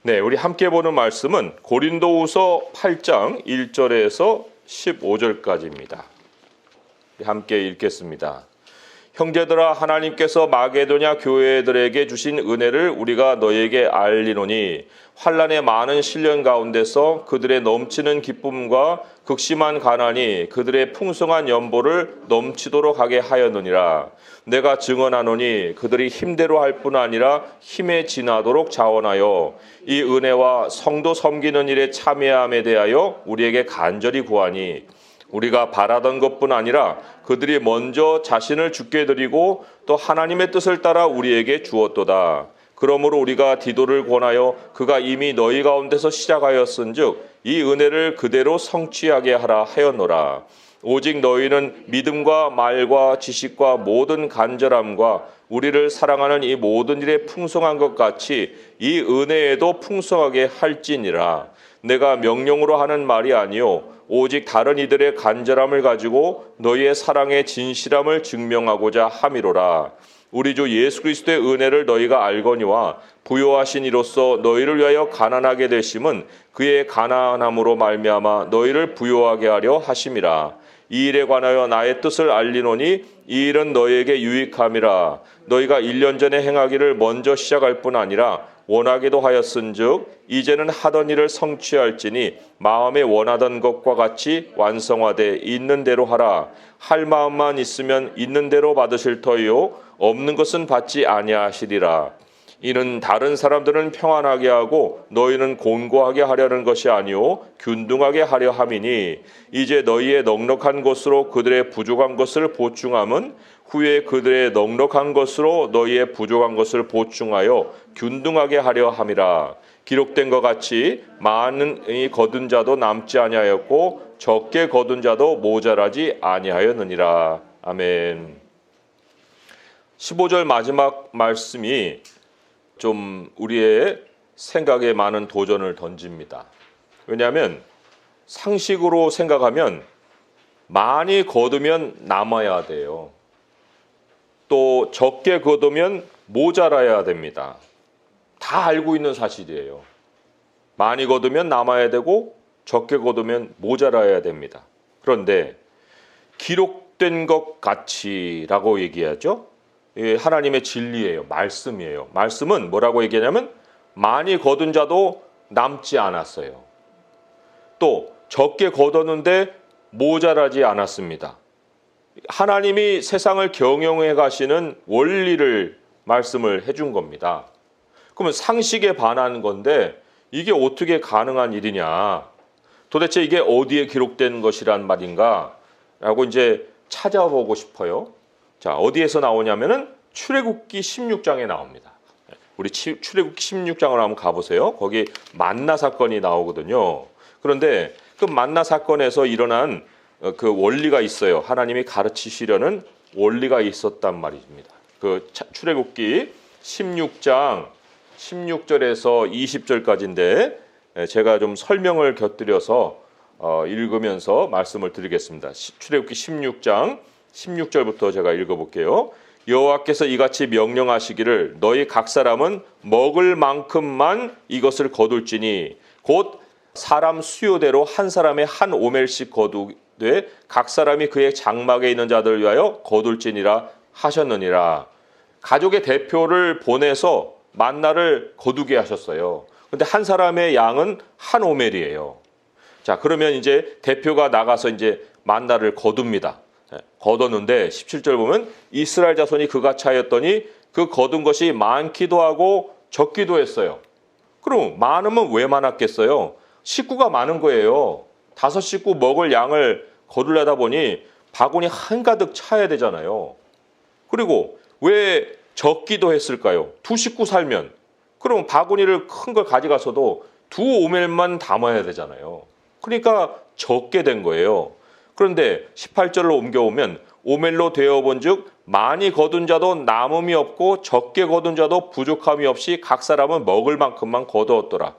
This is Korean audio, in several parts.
네, 우리 함께 보는 말씀은 고린도후서 8장 1절에서 15절까지입니다. 함께 읽겠습니다. 형제들아, 하나님께서 마게도냐 교회들에게 주신 은혜를 우리가 너희에게 알리노니 환난의 많은 시련 가운데서 그들의 넘치는 기쁨과 극심한 가난이 그들의 풍성한 연보를 넘치도록 하게 하였느니라. 내가 증언하노니 그들이 힘대로 할 뿐 아니라 힘에 지나도록 자원하여 이 은혜와 성도 섬기는 일에 참여함에 대하여 우리에게 간절히 구하니 우리가 바라던 것뿐 아니라 그들이 먼저 자신을 주께 드리고 또 하나님의 뜻을 따라 우리에게 주었도다. 그러므로 우리가 디도를 권하여 그가 이미 너희 가운데서 시작하였은즉 이 은혜를 그대로 성취하게 하라 하였노라. 오직 너희는 믿음과 말과 지식과 모든 간절함과 우리를 사랑하는 이 모든 일에 풍성한 것 같이 이 은혜에도 풍성하게 할지니라. 내가 명령으로 하는 말이 아니요 오직 다른 이들의 간절함을 가지고 너희의 사랑의 진실함을 증명하고자 함이로라. 우리 주 예수 그리스도의 은혜를 너희가 알거니와 부요하신 이로써 너희를 위하여 가난하게 되심은 그의 가난함으로 말미암아 너희를 부요하게 하려 하심이라. 이 일에 관하여 나의 뜻을 알리노니 이 일은 너희에게 유익함이라. 너희가 1년 전에 행하기를 먼저 시작할 뿐 아니라 원하기도 하였은즉 이제는 하던 일을 성취할지니 마음에 원하던 것과 같이 완성화돼 있는 대로 하라. 할 마음만 있으면 있는 대로 받으실 터이요 없는 것은 받지 아니하시리라. 이는 다른 사람들은 평안하게 하고 너희는 곤고하게 하려는 것이 아니요 균등하게 하려 함이니 이제 너희의 넉넉한 것으로 그들의 부족한 것을 보충함은 후에 그들의 넉넉한 것으로 너희의 부족한 것을 보충하여 균등하게 하려 함이라. 기록된 것 같이 많이 거둔 자도 남지 아니하였고 적게 거둔 자도 모자라지 아니하였느니라. 아멘. 15절 마지막 말씀이 좀 우리의 생각에 많은 도전을 던집니다. 왜냐하면 상식으로 생각하면 많이 거두면 남아야 돼요. 또 적게 거두면 모자라야 됩니다. 다 알고 있는 사실이에요. 많이 거두면 남아야 되고 적게 거두면 모자라야 됩니다. 그런데 기록된 것 같이라고 얘기하죠. 하나님의 진리예요. 말씀이에요. 말씀은 뭐라고 얘기하냐면 많이 거둔 자도 남지 않았어요. 또 적게 거뒀는데 모자라지 않았습니다. 하나님이 세상을 경영해 가시는 원리를 말씀을 해준 겁니다. 그러면 상식에 반한 건데 이게 어떻게 가능한 일이냐? 도대체 이게 어디에 기록된 것이란 말인가? 라고 이제 찾아보고 싶어요. 자, 어디에서 나오냐면은 출애굽기 16장에 나옵니다. 우리 출애굽기 16장을 한번 가보세요. 거기 만나 사건이 나오거든요. 그런데 그 만나 사건에서 일어난 그 원리가 있어요. 하나님이 가르치시려는 원리가 있었단 말입니다. 그 출애굽기 16장 16절에서 20절까지인데 제가 좀 설명을 곁들여서 읽으면서 말씀을 드리겠습니다. 출애굽기 16장 16절부터 제가 읽어볼게요. 여호와께서 이같이 명령하시기를 너희 각 사람은 먹을 만큼만 이것을 거둘지니 곧 사람 수요대로 한 사람의 한 오멜씩 거두되 각 사람이 그의 장막에 있는 자들을 위하여 거둘지니라 하셨느니라. 가족의 대표를 보내서 만나를 거두게 하셨어요. 근데 한 사람의 양은 한 오멜이에요. 자, 그러면 이제 대표가 나가서 이제 만나를 거둡니다. 거뒀는데 17절 보면 이스라엘 자손이 그가 차였더니 그 거둔 것이 많기도 하고 적기도 했어요. 그럼 많으면 왜 많았겠어요? 식구가 많은 거예요. 5식구 먹을 양을 거둘려다 보니 바구니 한가득 차야 되잖아요. 그리고 왜 적기도 했을까요? 2식구 살면 그럼 바구니를 큰 걸 가져가서도 2오멜만 담아야 되잖아요. 그러니까 적게 된 거예요. 그런데 18절로 옮겨오면 오멜로 되어본 즉 많이 거둔 자도 남음이 없고 적게 거둔 자도 부족함이 없이 각 사람은 먹을 만큼만 거두었더라.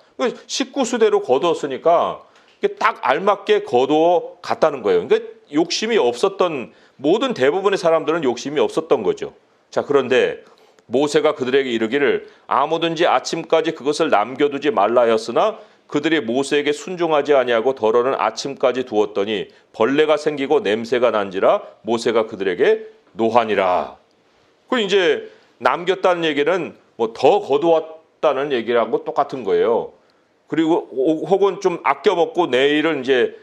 식구 수대로 거두었으니까 이게 딱 알맞게 거두어 갔다는 거예요. 그러니까 욕심이 없었던 모든 대부분의 사람들은 욕심이 없었던 거죠. 자, 그런데 모세가 그들에게 이르기를 아무든지 아침까지 그것을 남겨두지 말라 하였으나 그들이 모세에게 순종하지 아니하고 덜어는 아침까지 두었더니 벌레가 생기고 냄새가 난지라 모세가 그들에게 노하니라. 그 이제 남겼다는 얘기는 뭐 더 거두었다는 얘기하고 똑같은 거예요. 그리고 혹은 좀 아껴 먹고 내일은 이제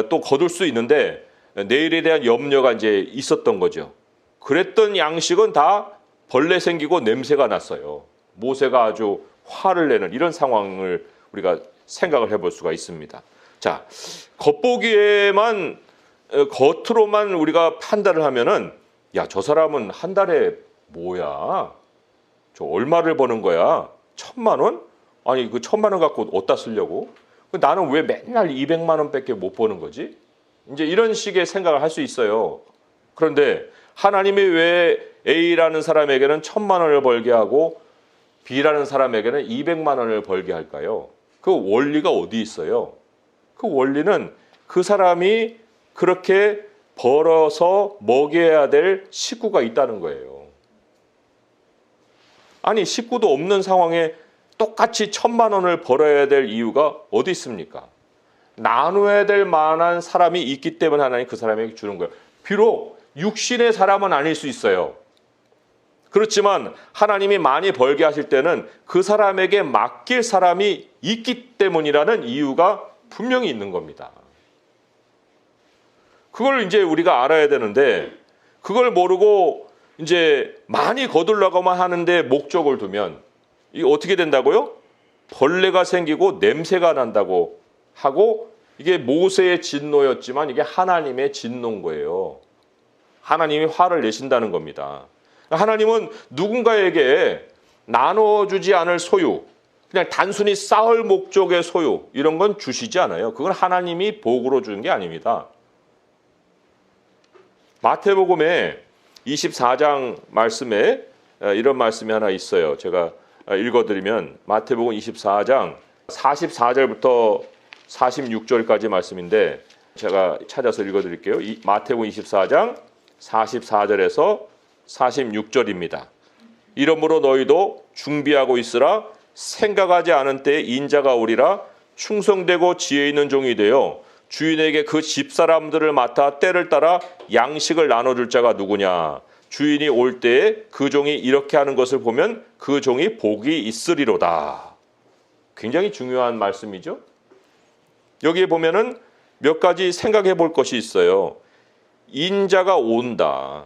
또 거둘 수 있는데 내일에 대한 염려가 이제 있었던 거죠. 그랬던 양식은 다 벌레 생기고 냄새가 났어요. 모세가 아주 화를 내는 이런 상황을 우리가 생각을 해볼 수가 있습니다. 자, 겉보기에만 겉으로만 우리가 판단을 하면은 야, 저 사람은 한 달에 뭐야? 저 얼마를 버는 거야? 1,000만 원? 아니 그 1,000만 원 갖고 어디다 쓰려고? 나는 왜 맨날 200만 원밖에 못 버는 거지? 이제 이런 식의 생각을 할 수 있어요. 그런데 하나님이 왜 A라는 사람에게는 1,000만 원을 벌게 하고 B라는 사람에게는 200만 원을 벌게 할까요? 그 원리가 어디 있어요? 그 원리는 그 사람이 그렇게 벌어서 먹여야 될 식구가 있다는 거예요. 아니 식구도 없는 상황에 똑같이 1,000만 원을 벌어야 될 이유가 어디 있습니까? 나눠야 될 만한 사람이 있기 때문에 하나님 그 사람에게 주는 거예요. 비록 육신의 사람은 아닐 수 있어요. 그렇지만 하나님이 많이 벌게 하실 때는 그 사람에게 맡길 사람이 있기 때문이라는 이유가 분명히 있는 겁니다. 그걸 이제 우리가 알아야 되는데 그걸 모르고 이제 많이 거둘려고만 하는데 목적을 두면 이게 어떻게 된다고요? 벌레가 생기고 냄새가 난다고 하고 이게 모세의 진노였지만 이게 하나님의 진노인 거예요. 하나님이 화를 내신다는 겁니다. 하나님은 누군가에게 나눠주지 않을 소유, 그냥 단순히 쌓을 목적의 소유 이런 건 주시지 않아요. 그건 하나님이 복으로 주는 게 아닙니다. 마태복음에 24장 말씀에 이런 말씀이 하나 있어요. 제가 읽어드리면 마태복음 24장 44절부터 46절까지 말씀인데 제가 찾아서 읽어드릴게요. 마태복음 24장 44절에서 46절입니다. 이러므로 너희도 준비하고 있으라. 생각하지 않은 때에 인자가 오리라. 충성되고 지혜 있는 종이 되어 주인에게 그 집사람들을 맡아 때를 따라 양식을 나눠줄 자가 누구냐. 주인이 올 때에 그 종이 이렇게 하는 것을 보면 그 종이 복이 있으리로다. 굉장히 중요한 말씀이죠. 여기에 보면은 몇 가지 생각해 볼 것이 있어요. 인자가 온다.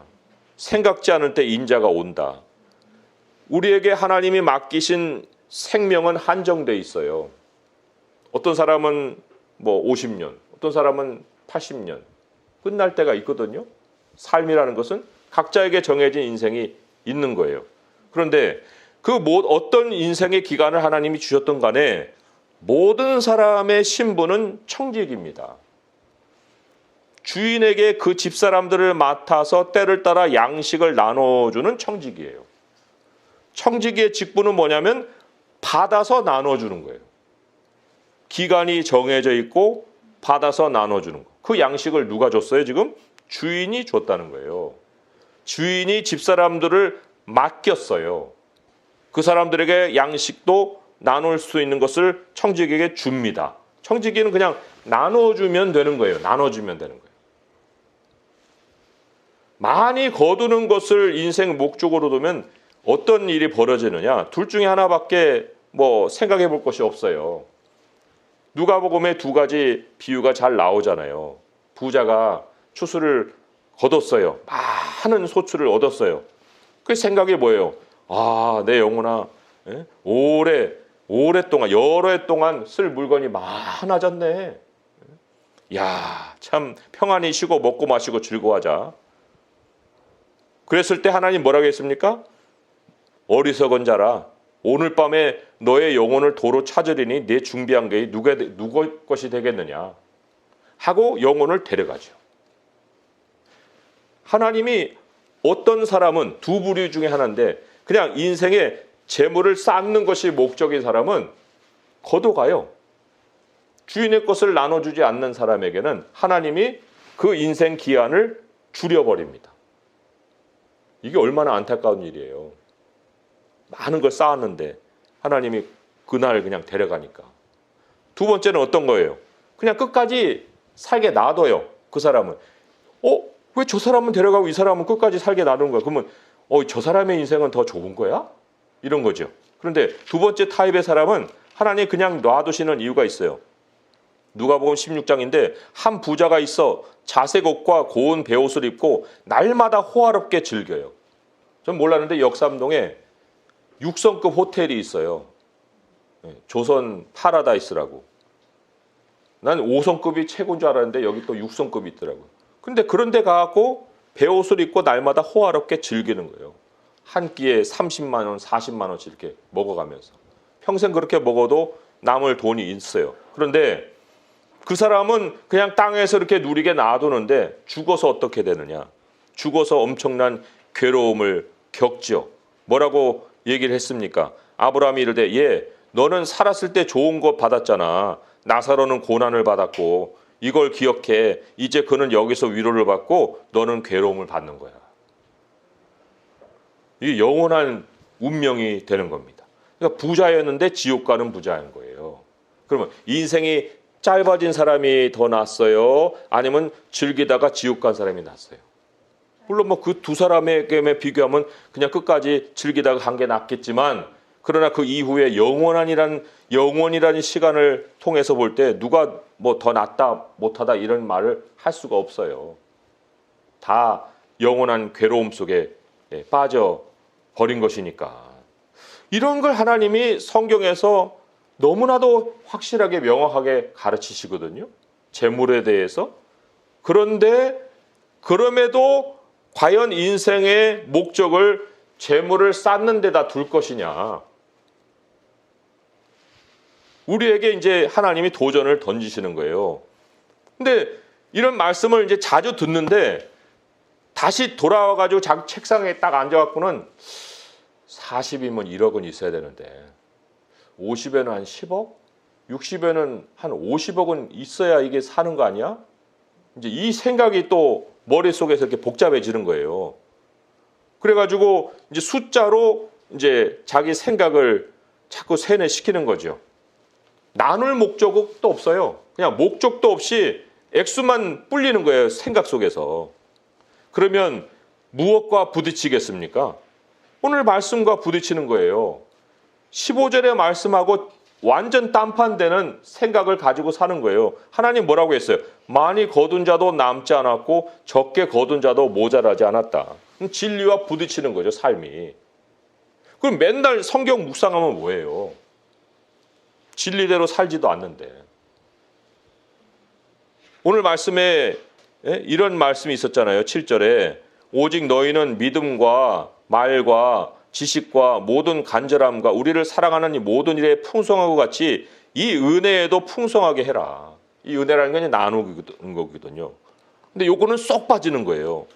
생각지 않을 때 인자가 온다. 우리에게 하나님이 맡기신 생명은 한정돼 있어요. 어떤 사람은 뭐 50년, 어떤 사람은 80년 끝날 때가 있거든요. 삶이라는 것은 각자에게 정해진 인생이 있는 거예요. 그런데 그 어떤 인생의 기간을 하나님이 주셨던 간에 모든 사람의 신분은 청직입니다. 주인에게 그 집사람들을 맡아서 때를 따라 양식을 나눠주는 청직이에요. 청직의 직분은 뭐냐면 받아서 나눠주는 거예요. 기간이 정해져 있고 받아서 나눠주는 거. 그 양식을 누가 줬어요 지금? 주인이 줬다는 거예요. 주인이 집사람들을 맡겼어요. 그 사람들에게 양식도 나눌 수 있는 것을 청직에게 줍니다. 청직이는 그냥 나눠주면 되는 거예요. 나눠주면 되는 거예요. 많이 거두는 것을 인생 목적으로 두면 어떤 일이 벌어지느냐? 둘 중에 하나밖에 뭐 생각해 볼 것이 없어요. 누가복음에 두 가지 비유가 잘 나오잖아요. 부자가 추수를 거뒀어요. 많은 소출을 얻었어요. 그 생각이 뭐예요? 아, 내 영혼아, 오랫동안 여러 해 동안 쓸 물건이 많아졌네. 야, 참 평안히 쉬고 먹고 마시고 즐거워하자. 그랬을 때 하나님 뭐라고 했습니까? 어리석은 자라, 오늘 밤에 너의 영혼을 도로 찾으리니 네 준비한 게 누구 것이 되겠느냐 하고 영혼을 데려가죠. 하나님이 어떤 사람은 두 부류 중에 하나인데 그냥 인생에 재물을 쌓는 것이 목적인 사람은 거둬가요. 주인의 것을 나눠주지 않는 사람에게는 하나님이 그 인생 기한을 줄여버립니다. 이게 얼마나 안타까운 일이에요. 많은 걸 쌓았는데 하나님이 그날 그냥 데려가니까. 두 번째는 어떤 거예요? 그냥 끝까지 살게 놔둬요. 그 사람은. 왜 저 사람은 데려가고 이 사람은 끝까지 살게 놔두는 거야? 그러면 저 사람의 인생은 더 좋은 거야? 이런 거죠. 그런데 두 번째 타입의 사람은 하나님 그냥 놔두시는 이유가 있어요. 누가복음 16장인데 한 부자가 있어 자색 옷과 고운 베옷을 입고 날마다 호화롭게 즐겨요. 전 몰랐는데 역삼동에 6성급 호텔이 있어요. 조선 파라다이스라고. 난 5성급이 최고인 줄 알았는데 여기 또 6성급이 있더라고요. 근데 그런 데 가고 베옷을 입고 날마다 호화롭게 즐기는 거예요. 한 끼에 30만 원, 40만 원씩 이렇게 먹어가면서. 평생 그렇게 먹어도 남을 돈이 있어요. 그런데 그 사람은 그냥 땅에서 이렇게 누리게 놔두는데 죽어서 어떻게 되느냐. 죽어서 엄청난 괴로움을 겪죠. 뭐라고 얘기를 했습니까? 아브라함이 이르되 너는 살았을 때 좋은 것 받았잖아. 나사로는 고난을 받았고 이걸 기억해. 이제 그는 여기서 위로를 받고 너는 괴로움을 받는 거야. 이게 영원한 운명이 되는 겁니다. 그러니까 부자였는데 지옥 가는 부자인 거예요. 그러면 인생이 짧아진 사람이 더 낫어요? 아니면 즐기다가 지옥 간 사람이 낫어요? 물론 뭐 그 두 사람에게 비교하면 그냥 끝까지 즐기다가 간 게 낫겠지만 그러나 그 이후에 영원이라는 시간을 통해서 볼 때 누가 뭐 더 낫다 못하다 이런 말을 할 수가 없어요. 다 영원한 괴로움 속에 빠져 버린 것이니까. 이런 걸 하나님이 성경에서 너무나도 확실하게 명확하게 가르치시거든요. 재물에 대해서. 그런데 그럼에도 과연 인생의 목적을 재물을 쌓는 데다 둘 것이냐. 우리에게 이제 하나님이 도전을 던지시는 거예요. 근데 이런 말씀을 이제 자주 듣는데 다시 돌아와가지고 자기 책상에 딱 앉아갖고는 40이면 1억은 있어야 되는데 50에는 한 10억? 60에는 한 50억은 있어야 이게 사는 거 아니야? 이제 이 생각이 또 머릿속에서 이렇게 복잡해지는 거예요. 그래가지고 이제 숫자로 이제 자기 생각을 자꾸 세뇌시키는 거죠. 나눌 목적도 없어요. 그냥 목적도 없이 액수만 불리는 거예요. 생각 속에서. 그러면 무엇과 부딪히겠습니까? 오늘 말씀과 부딪히는 거예요. 15절의 말씀하고 완전 딴판되는 생각을 가지고 사는 거예요. 하나님 뭐라고 했어요? 많이 거둔 자도 남지 않았고 적게 거둔 자도 모자라지 않았다. 진리와 부딪히는 거죠, 삶이. 그럼 맨날 성경 묵상하면 뭐예요? 진리대로 살지도 않는데. 오늘 말씀에 이런 말씀이 있었잖아요. 7절에 오직 너희는 믿음과 말과 지식과 모든 간절함과 우리를 사랑하는 이 모든 일에 풍성하고 같이 이 은혜에도 풍성하게 해라. 이 은혜라는 건 나누는 거거든요. 근데 요거는 쏙 빠지는 거예요.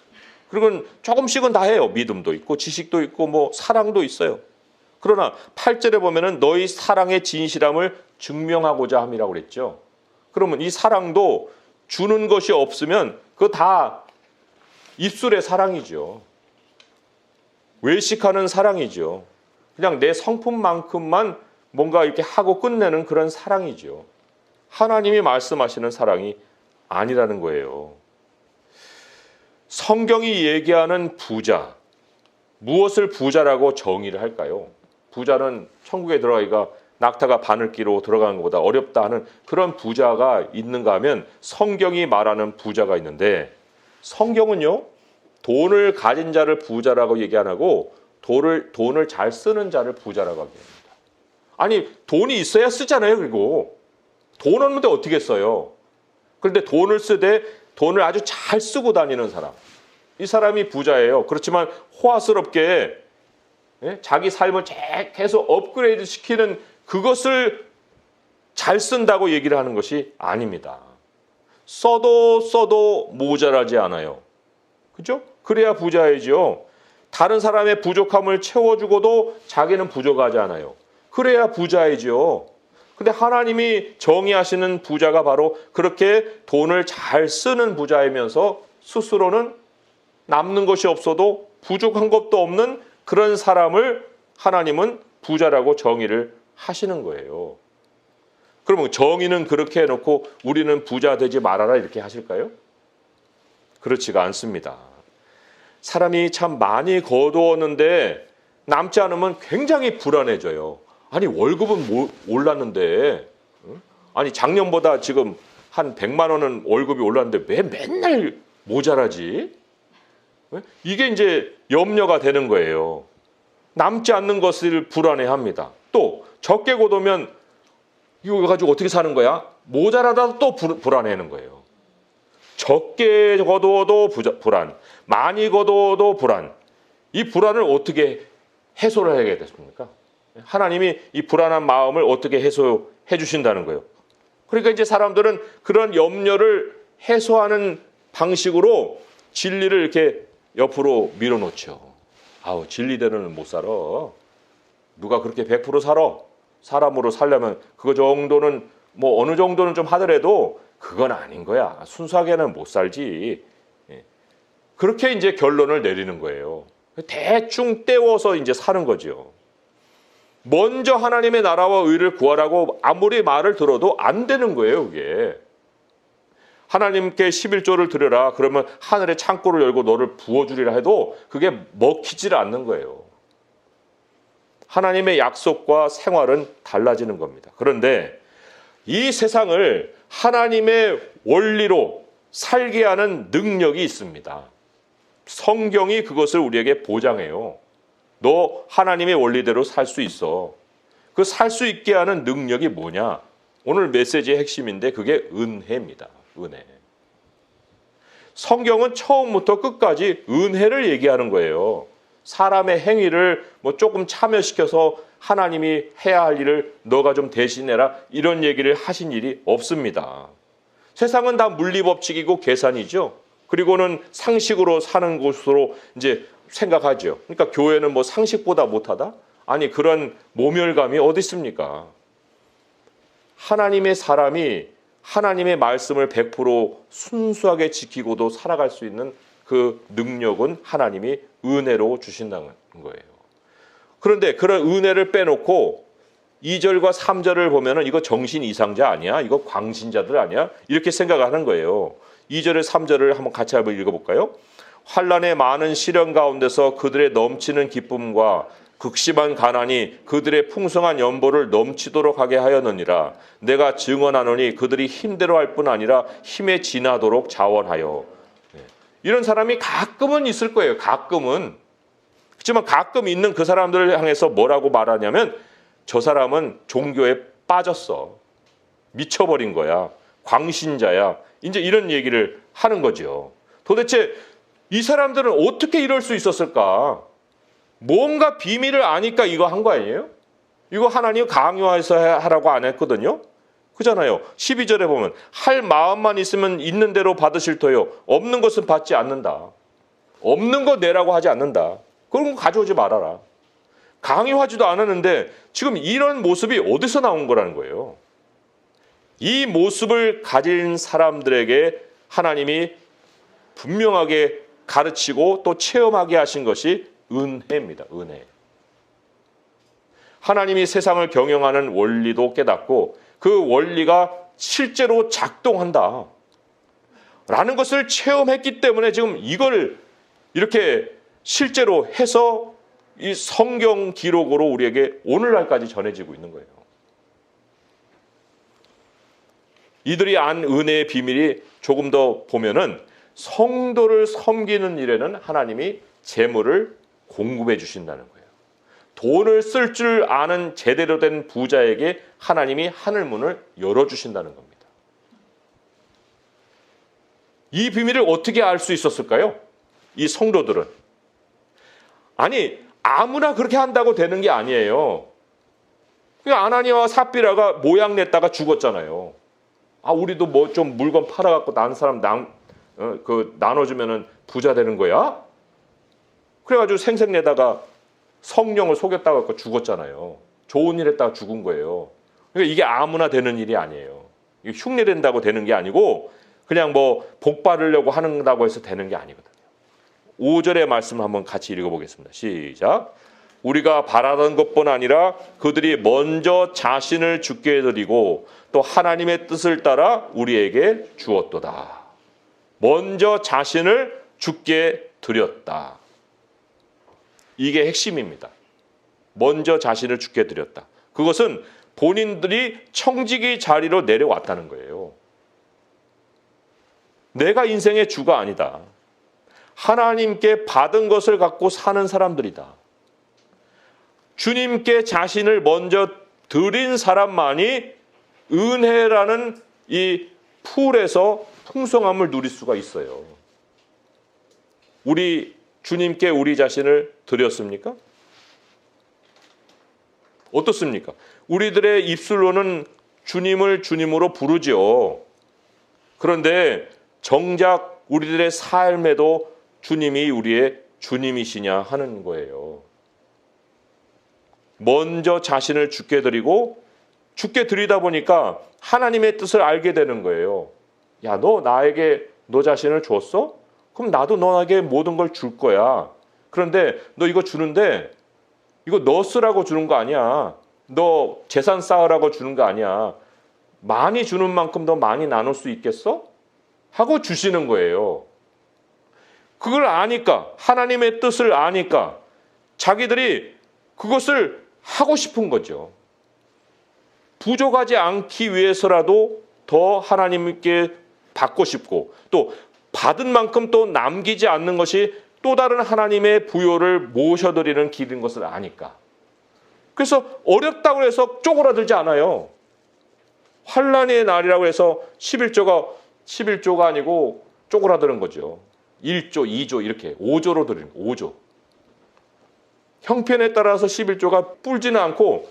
그리고 조금씩은 다 해요. 믿음도 있고 지식도 있고 뭐 사랑도 있어요. 그러나 8절에 보면은 너희 사랑의 진실함을 증명하고자 함이라고 그랬죠. 그러면 이 사랑도 주는 것이 없으면 그거 다 입술의 사랑이죠. 외식하는 사랑이죠. 그냥 내 성품만큼만 뭔가 이렇게 하고 끝내는 그런 사랑이죠. 하나님이 말씀하시는 사랑이 아니라는 거예요. 성경이 얘기하는 부자, 무엇을 부자라고 정의를 할까요? 부자는 천국에 들어가기가 낙타가 바늘 끼로 들어가는 것보다 어렵다 하는 그런 부자가 있는가 하면 성경이 말하는 부자가 있는데 성경은요, 돈을 가진 자를 부자라고 얘기 안 하고 돈을 잘 쓰는 자를 부자라고 얘기합니다. 아니, 돈이 있어야 쓰잖아요. 그리고 돈 없는데 어떻게 써요? 그런데 돈을 쓰되 돈을 아주 잘 쓰고 다니는 사람, 이 사람이 부자예요. 그렇지만 호화스럽게 자기 삶을 계속 업그레이드 시키는 그것을 잘 쓴다고 얘기를 하는 것이 아닙니다. 써도 모자라지 않아요. 그죠? 그래야 부자이죠. 다른 사람의 부족함을 채워주고도 자기는 부족하지 않아요. 그래야 부자이죠. 근데 하나님이 정의하시는 부자가 바로 그렇게 돈을 잘 쓰는 부자이면서 스스로는 남는 것이 없어도 부족한 것도 없는 그런 사람을 하나님은 부자라고 정의를 하시는 거예요. 그러면 정의는 그렇게 해놓고 우리는 부자 되지 말아라 이렇게 하실까요? 그렇지가 않습니다. 사람이 참 많이 거두었는데 남지 않으면 굉장히 불안해져요. 아니 월급은 올랐는데 아니 작년보다 지금 한 100만 원은 월급이 올랐는데 왜 맨날 모자라지? 이게 이제 염려가 되는 거예요. 남지 않는 것을 불안해합니다. 또 적게 거두면 이거 가지고 어떻게 사는 거야? 모자라다 또 불안해하는 거예요. 적게 거두어도 불안, 많이 거두어도 불안. 이 불안을 어떻게 해소를 해야 되겠습니까? 하나님이 이 불안한 마음을 어떻게 해소해 주신다는 거예요. 그러니까 이제 사람들은 그런 염려를 해소하는 방식으로 진리를 이렇게 옆으로 밀어놓죠. 아우 진리대로는 못 살아. 누가 그렇게 100% 살아? 사람으로 살려면 그거 정도는 뭐 어느 정도는 좀 하더라도 그건 아닌 거야. 순수하게는 못 살지. 그렇게 이제 결론을 내리는 거예요. 대충 때워서 이제 사는 거죠. 먼저 하나님의 나라와 의를 구하라고 아무리 말을 들어도 안 되는 거예요, 그게. 하나님께 11조를 드려라. 그러면 하늘의 창고를 열고 너를 부어주리라 해도 그게 먹히질 않는 거예요. 하나님의 약속과 생활은 달라지는 겁니다. 그런데 이 세상을 하나님의 원리로 살게 하는 능력이 있습니다. 성경이 그것을 우리에게 보장해요. 너 하나님의 원리대로 살 수 있어. 그 살 수 있게 하는 능력이 뭐냐? 오늘 메시지의 핵심인데 그게 은혜입니다. 은혜. 성경은 처음부터 끝까지 은혜를 얘기하는 거예요. 사람의 행위를 뭐 조금 참여시켜서 하나님이 해야 할 일을 너가 좀 대신해라 이런 얘기를 하신 일이 없습니다. 세상은 다 물리법칙이고 계산이죠. 그리고는 상식으로 사는 곳으로 이제 생각하죠. 그러니까 교회는 뭐 상식보다 못하다? 아니 그런 모멸감이 어디 있습니까? 하나님의 사람이 하나님의 말씀을 100% 순수하게 지키고도 살아갈 수 있는 그 능력은 하나님이 은혜로 주신다는 거예요. 그런데 그런 은혜를 빼놓고 2절과 3절을 보면은 이거 정신 이상자 아니야? 이거 광신자들 아니야? 이렇게 생각하는 거예요. 2절에 3절을 한번 같이 한번 읽어볼까요? 환난의 많은 시련 가운데서 그들의 넘치는 기쁨과 극심한 가난이 그들의 풍성한 연보를 넘치도록 하게 하였느니라. 내가 증언하노니 그들이 힘대로 할 뿐 아니라 힘에 지나도록 자원하여. 이런 사람이 가끔은 있을 거예요. 가끔은. 그렇지만 가끔 있는 그 사람들을 향해서 뭐라고 말하냐면 저 사람은 종교에 빠졌어. 미쳐버린 거야. 광신자야. 이제 이런 얘기를 하는 거죠. 도대체 이 사람들은 어떻게 이럴 수 있었을까? 뭔가 비밀을 아니까 이거 한 거 아니에요? 이거 하나님 강요해서 하라고 안 했거든요. 그잖아요. 12절에 보면 할 마음만 있으면 있는 대로 받으실 터요. 없는 것은 받지 않는다. 없는 거 내라고 하지 않는다. 그런 거 가져오지 말아라. 강요하지도 않았는데 지금 이런 모습이 어디서 나온 거라는 거예요. 이 모습을 가진 사람들에게 하나님이 분명하게 가르치고 또 체험하게 하신 것이 은혜입니다. 은혜. 하나님이 세상을 경영하는 원리도 깨닫고 그 원리가 실제로 작동한다 라는 것을 체험했기 때문에 지금 이걸 이렇게 실제로 해서 이 성경 기록으로 우리에게 오늘날까지 전해지고 있는 거예요. 이들이 안 은혜의 비밀이 조금 더 보면은 성도를 섬기는 일에는 하나님이 재물을 공급해 주신다는 거예요. 돈을 쓸 줄 아는 제대로 된 부자에게 하나님이 하늘문을 열어주신다는 겁니다. 이 비밀을 어떻게 알 수 있었을까요? 이 성도들은. 아니 아무나 그렇게 한다고 되는 게 아니에요. 아나니아와 삽비라가 모양 냈다가 죽었잖아요. 아 우리도 뭐 좀 물건 팔아갖고 난 사람 나눠주면은 부자 되는 거야? 그래가지고 생색내다가 성령을 속였다고 해서 죽었잖아요. 좋은 일 했다가 죽은 거예요. 그러니까 이게 아무나 되는 일이 아니에요. 이게 흉내낸다고 되는 게 아니고 그냥 뭐 복 받으려고 한다고 해서 되는 게 아니거든요. 5절의 말씀 한번 같이 읽어보겠습니다. 시작. 우리가 바라던 것뿐 아니라 그들이 먼저 자신을 주께 드리고 또 하나님의 뜻을 따라 우리에게 주었도다. 먼저 자신을 주께 드렸다. 이게 핵심입니다. 먼저 자신을 주께 드렸다. 그것은 본인들이 청지기 자리로 내려왔다는 거예요. 내가 인생의 주가 아니다. 하나님께 받은 것을 갖고 사는 사람들이다. 주님께 자신을 먼저 드린 사람만이 은혜라는 이 풀에서 풍성함을 누릴 수가 있어요. 우리 주님께 우리 자신을 드렸습니까? 어떻습니까? 우리들의 입술로는 주님을 주님으로 부르죠. 그런데 정작 우리들의 삶에도 주님이 우리의 주님이시냐 하는 거예요. 먼저 자신을 주께 드리고 주께 드리다 보니까 하나님의 뜻을 알게 되는 거예요. 야, 너 나에게 너 자신을 줬어? 그럼 나도 너에게 모든 걸 줄 거야. 그런데 너 이거 주는데 이거 너 쓰라고 주는 거 아니야. 너 재산 쌓으라고 주는 거 아니야. 많이 주는 만큼 더 많이 나눌 수 있겠어? 하고 주시는 거예요. 그걸 아니까, 하나님의 뜻을 아니까 자기들이 그것을 하고 싶은 거죠. 부족하지 않기 위해서라도 더 하나님께 받고 싶고 또 받은 만큼 또 남기지 않는 것이 또 다른 하나님의 부요를 모셔드리는 길인 것을 아니까. 그래서 어렵다고 해서 쪼그라들지 않아요. 환난의 날이라고 해서 11조가 아니고 쪼그라드는 거죠. 1조, 2조 이렇게 5조로 드리는 거예요. 5조. 형편에 따라서 11조가 뿔지는 않고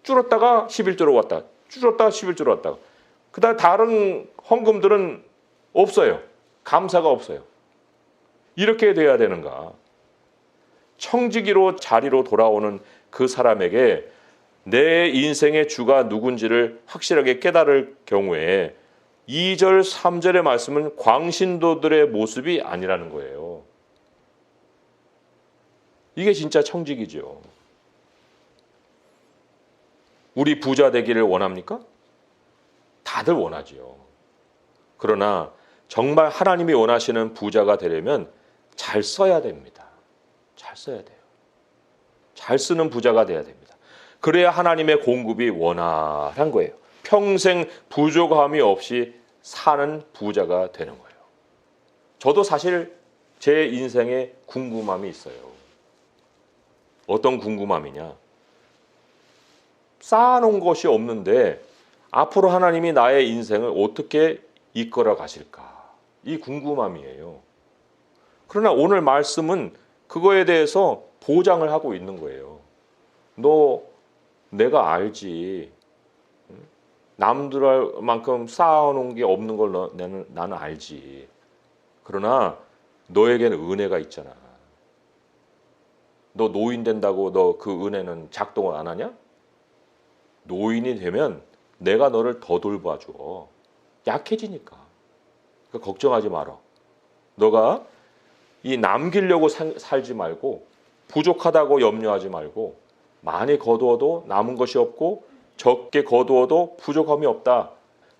줄었다가 11조로 왔다. 줄었다가 11조로 왔다가. 그다음 다른 헌금들은 없어요. 감사가 없어요. 이렇게 돼야 되는가? 청지기로 자리로 돌아오는 그 사람에게 내 인생의 주가 누군지를 확실하게 깨달을 경우에 2절, 3절의 말씀은 광신도들의 모습이 아니라는 거예요. 이게 진짜 청지기죠. 우리 부자 되기를 원합니까? 다들 원하지요. 그러나 정말 하나님이 원하시는 부자가 되려면 잘 써야 됩니다. 잘 써야 돼요. 잘 쓰는 부자가 돼야 됩니다. 그래야 하나님의 공급이 원활한 거예요. 평생 부족함이 없이 사는 부자가 되는 거예요. 저도 사실 제 인생에 궁금함이 있어요. 어떤 궁금함이냐? 쌓아놓은 것이 없는데 앞으로 하나님이 나의 인생을 어떻게 이끌어 가실까? 이 궁금함이에요. 그러나 오늘 말씀은 그거에 대해서 보장을 하고 있는 거예요. 너 내가 알지. 남들만큼 쌓아놓은 게 없는 걸 나는 알지. 그러나 너에게는 은혜가 있잖아. 너 노인 된다고 너 그 은혜는 작동을 안 하냐? 노인이 되면 내가 너를 더 돌봐줘. 약해지니까. 그러니까 걱정하지 마라. 너가 이 남기려고 살지 말고 부족하다고 염려하지 말고 많이 거두어도 남은 것이 없고 적게 거두어도 부족함이 없다.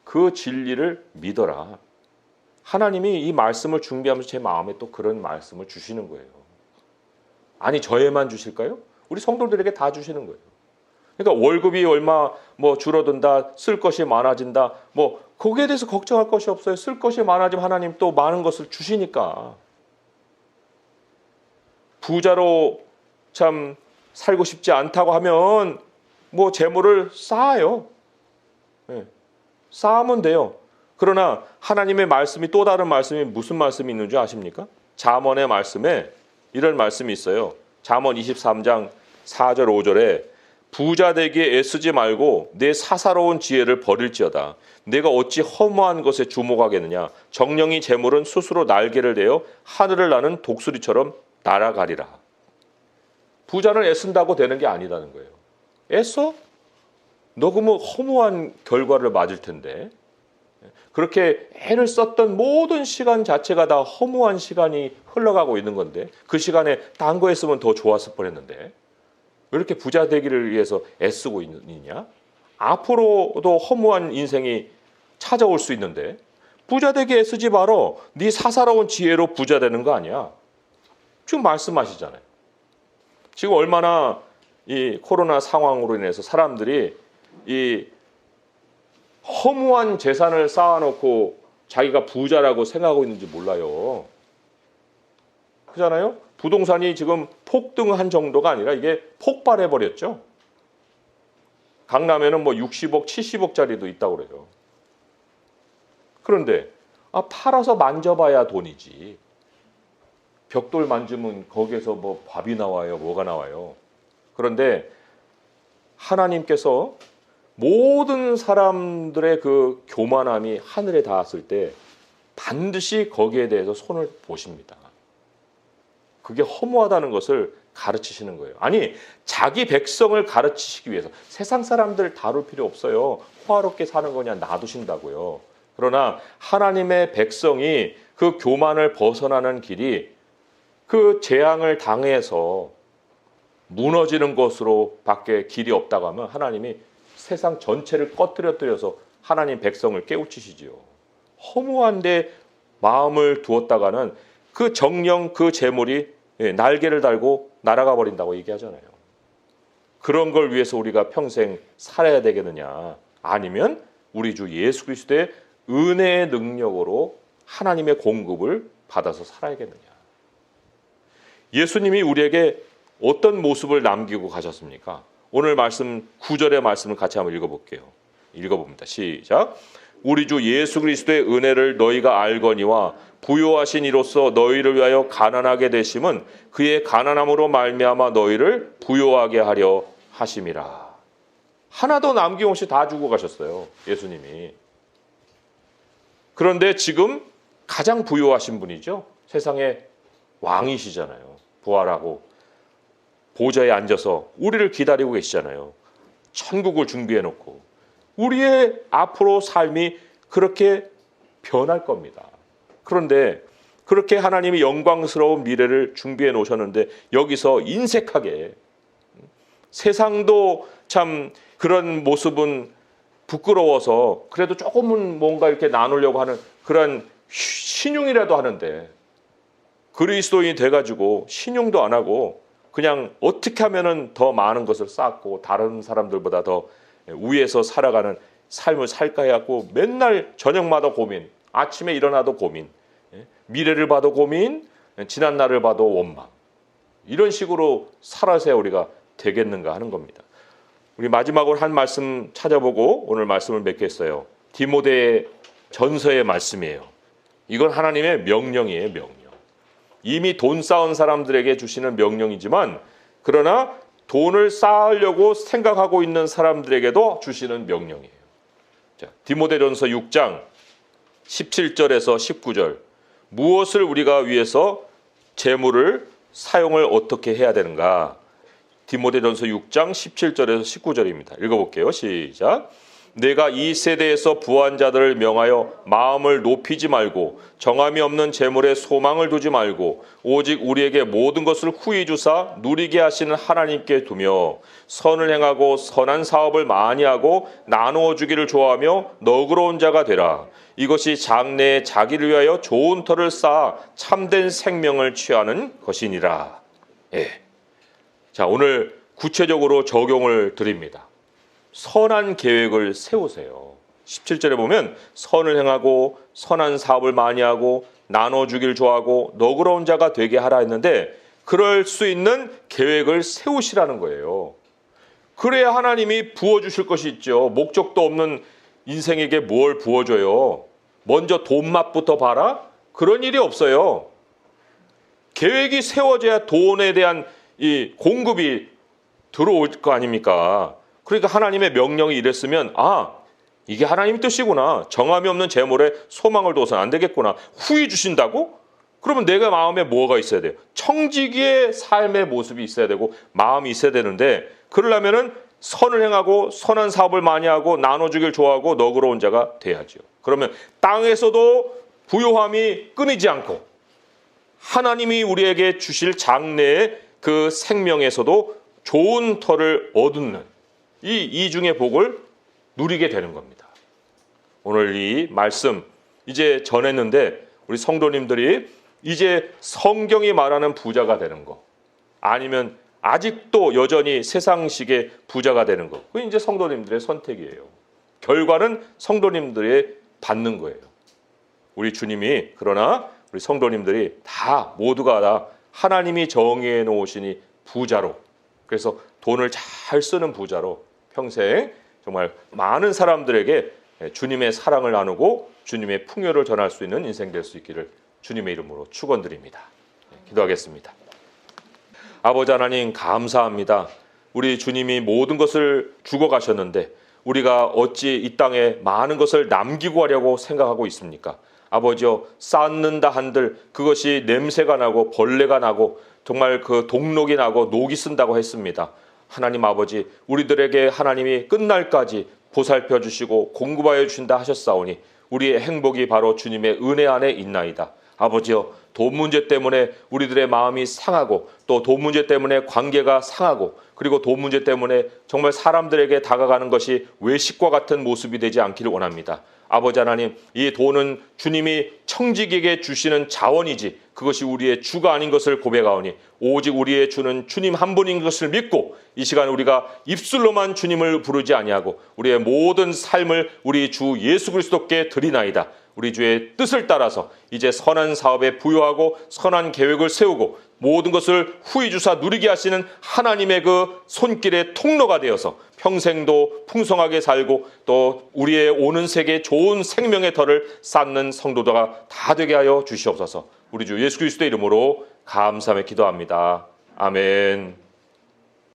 그 진리를 믿어라. 하나님이 이 말씀을 준비하면서 제 마음에 또 그런 말씀을 주시는 거예요. 아니 저에만 주실까요? 우리 성도들에게 다 주시는 거예요. 그러니까 월급이 얼마 줄어든다, 쓸 것이 많아진다, 거기에 대해서 걱정할 것이 없어요. 쓸 것이 많아지면 하나님 또 많은 것을 주시니까. 부자로 참 살고 싶지 않다고 하면 재물을 쌓아요. 네. 쌓으면 돼요. 그러나 하나님의 말씀이 또 다른 말씀이 무슨 말씀이 있는 줄 아십니까? 잠언의 말씀에 이런 말씀이 있어요. 잠언 23장 4절 5절에 부자 되기에 애쓰지 말고 내 사사로운 지혜를 버릴지어다. 내가 어찌 허무한 것에 주목하겠느냐. 정령이 재물은 스스로 날개를 대어 하늘을 나는 독수리처럼 날아가리라. 부자는 애쓴다고 되는 게 아니라는 거예요. 애써? 너 그러면 허무한 결과를 맞을 텐데. 그렇게 애를 썼던 모든 시간 자체가 다 허무한 시간이 흘러가고 있는 건데 그 시간에 딴 거 했으면 더 좋았을 뻔했는데 왜 이렇게 부자 되기를 위해서 애쓰고 있느냐? 앞으로도 허무한 인생이 찾아올 수 있는데 부자 되기 애쓰지 말어. 네 사사로운 지혜로 부자 되는 거 아니야. 지금 말씀하시잖아요. 지금 얼마나 이 코로나 상황으로 인해서 사람들이 이 허무한 재산을 쌓아놓고 자기가 부자라고 생각하고 있는지 몰라요. 그렇잖아요? 부동산이 지금 폭등한 정도가 아니라 이게 폭발해버렸죠. 강남에는 뭐 60억, 70억짜리도 있다고 그래요. 그런데 팔아서 만져봐야 돈이지. 벽돌 만지면 거기에서 뭐 밥이 나와요, 뭐가 나와요. 그런데 하나님께서 모든 사람들의 그 교만함이 하늘에 닿았을 때 반드시 거기에 대해서 손을 보십니다. 그게 허무하다는 것을 가르치시는 거예요. 아니, 자기 백성을 가르치시기 위해서 세상 사람들 다룰 필요 없어요. 호화롭게 사는 거냐 놔두신다고요. 그러나 하나님의 백성이 그 교만을 벗어나는 길이 그 재앙을 당해서 무너지는 것으로 밖에 길이 없다고 하면 하나님이 세상 전체를 꺼뜨려서 하나님 백성을 깨우치시지요. 허무한데 마음을 두었다가는 그 정령 그 재물이 날개를 달고 날아가 버린다고 얘기하잖아요. 그런 걸 위해서 우리가 평생 살아야 되겠느냐? 아니면 우리 주 예수 그리스도의 은혜의 능력으로 하나님의 공급을 받아서 살아야겠느냐? 예수님이 우리에게 어떤 모습을 남기고 가셨습니까? 오늘 말씀 9절의 말씀을 같이 한번 읽어볼게요. 읽어봅니다. 시작. 우리 주 예수 그리스도의 은혜를 너희가 알거니와 부요하신 이로써 너희를 위하여 가난하게 되심은 그의 가난함으로 말미암아 너희를 부요하게 하려 하심이라. 하나도 남김없이 다 주고 가셨어요. 예수님이. 그런데 지금 가장 부요하신 분이죠. 세상의 왕이시잖아요. 부활하고 보좌에 앉아서 우리를 기다리고 계시잖아요. 천국을 준비해 놓고 우리의 앞으로 삶이 그렇게 변할 겁니다. 그런데 그렇게 하나님이 영광스러운 미래를 준비해 놓으셨는데 여기서 인색하게 세상도 참 그런 모습은 부끄러워서 그래도 조금은 뭔가 이렇게 나누려고 하는 그런 신용이라도 하는데 그리스도인이 돼가지고 신용도 안 하고 그냥 어떻게 하면은 더 많은 것을 쌓고 다른 사람들보다 더 위에서 살아가는 삶을 살까 해갖고 맨날 저녁마다 고민, 아침에 일어나도 고민, 미래를 봐도 고민, 지난 날을 봐도 원망. 이런 식으로 살아서야 우리가 되겠는가 하는 겁니다. 우리 마지막으로 한 말씀 찾아보고 오늘 말씀을 맺겠어요. 디모데 전서의 말씀이에요. 이건 하나님의 명령이에요, 명령. 이미 돈 쌓은 사람들에게 주시는 명령이지만 그러나 돈을 쌓으려고 생각하고 있는 사람들에게도 주시는 명령이에요. 자, 디모데전서 6장 17절에서 19절. 무엇을 우리가 위해서 재물을 사용을 어떻게 해야 되는가? 디모데전서 6장 17절에서 19절입니다. 읽어볼게요. 시작. 내가 이 세대에서 부한 자들을 명하여 마음을 높이지 말고 정함이 없는 재물에 소망을 두지 말고 오직 우리에게 모든 것을 후히 주사 누리게 하시는 하나님께 두며 선을 행하고 선한 사업을 많이 하고 나누어 주기를 좋아하며 너그러운 자가 되라. 이것이 장래에 자기를 위하여 좋은 터를 쌓아 참된 생명을 취하는 것이니라. 예. 자, 오늘 구체적으로 적용을 드립니다. 선한 계획을 세우세요. 17절에 보면 선을 행하고 선한 사업을 많이 하고 나눠주길 좋아하고 너그러운 자가 되게 하라 했는데 그럴 수 있는 계획을 세우시라는 거예요. 그래야 하나님이 부어주실 것이 있죠. 목적도 없는 인생에게 뭘 부어줘요. 먼저 돈 맛부터 봐라? 그런 일이 없어요. 계획이 세워져야 돈에 대한 이 공급이 들어올 거 아닙니까? 그러니까 하나님의 명령이 이랬으면 이게 하나님의 뜻이구나. 정함이 없는 재물에 소망을 둬서는 안 되겠구나. 후히 주신다고? 그러면 내가 마음에 뭐가 있어야 돼요? 청지기의 삶의 모습이 있어야 되고 마음이 있어야 되는데 그러려면은 선을 행하고 선한 사업을 많이 하고 나눠주길 좋아하고 너그러운 자가 돼야죠. 그러면 땅에서도 부요함이 끊이지 않고 하나님이 우리에게 주실 장래의 그 생명에서도 좋은 터를 얻는 이 이중의 복을 누리게 되는 겁니다. 오늘 이 말씀 이제 전했는데 우리 성도님들이 이제 성경이 말하는 부자가 되는 거, 아니면 아직도 여전히 세상식의 부자가 되는 거, 그건 이제 성도님들의 선택이에요. 결과는 성도님들이 받는 거예요. 우리 주님이, 그러나 우리 성도님들이 다 모두가 다 하나님이 정의해 놓으시니 부자로, 그래서 돈을 잘 쓰는 부자로 평생 정말 많은 사람들에게 주님의 사랑을 나누고 주님의 풍요를 전할 수 있는 인생 될 수 있기를 주님의 이름으로 축원드립니다. 기도하겠습니다. 아버지 하나님, 감사합니다. 우리 주님이 모든 것을 주고 가셨는데 우리가 어찌 이 땅에 많은 것을 남기고 가려고 생각하고 있습니까? 아버지여, 쌓는다 한들 그것이 냄새가 나고 벌레가 나고 정말 그 동록이 나고 녹이 쓴다고 했습니다. 하나님 아버지, 우리들에게 하나님이 끝날까지 보살펴 주시고 공급하여 주신다 하셨사오니 우리의 행복이 바로 주님의 은혜 안에 있나이다. 아버지여, 돈 문제 때문에 우리들의 마음이 상하고, 또 돈 문제 때문에 관계가 상하고, 그리고 돈 문제 때문에 정말 사람들에게 다가가는 것이 외식과 같은 모습이 되지 않기를 원합니다. 아버지 하나님, 이 돈은 주님이 청지기에게 주시는 자원이지 그것이 우리의 주가 아닌 것을 고백하오니 오직 우리의 주는 주님 한 분인 것을 믿고 이 시간 우리가 입술로만 주님을 부르지 아니하고 우리의 모든 삶을 우리 주 예수 그리스도께 드리나이다. 우리 주의 뜻을 따라서 이제 선한 사업에 부여하고 선한 계획을 세우고 모든 것을 후히 주사 누리게 하시는 하나님의 그 손길의 통로가 되어서 평생도 풍성하게 살고 또 우리의 오는 세계 좋은 생명의 터를 쌓는 성도가 다 되게 하여 주시옵소서. 우리 주 예수 그리스도의 이름으로 감사하며 기도합니다. 아멘.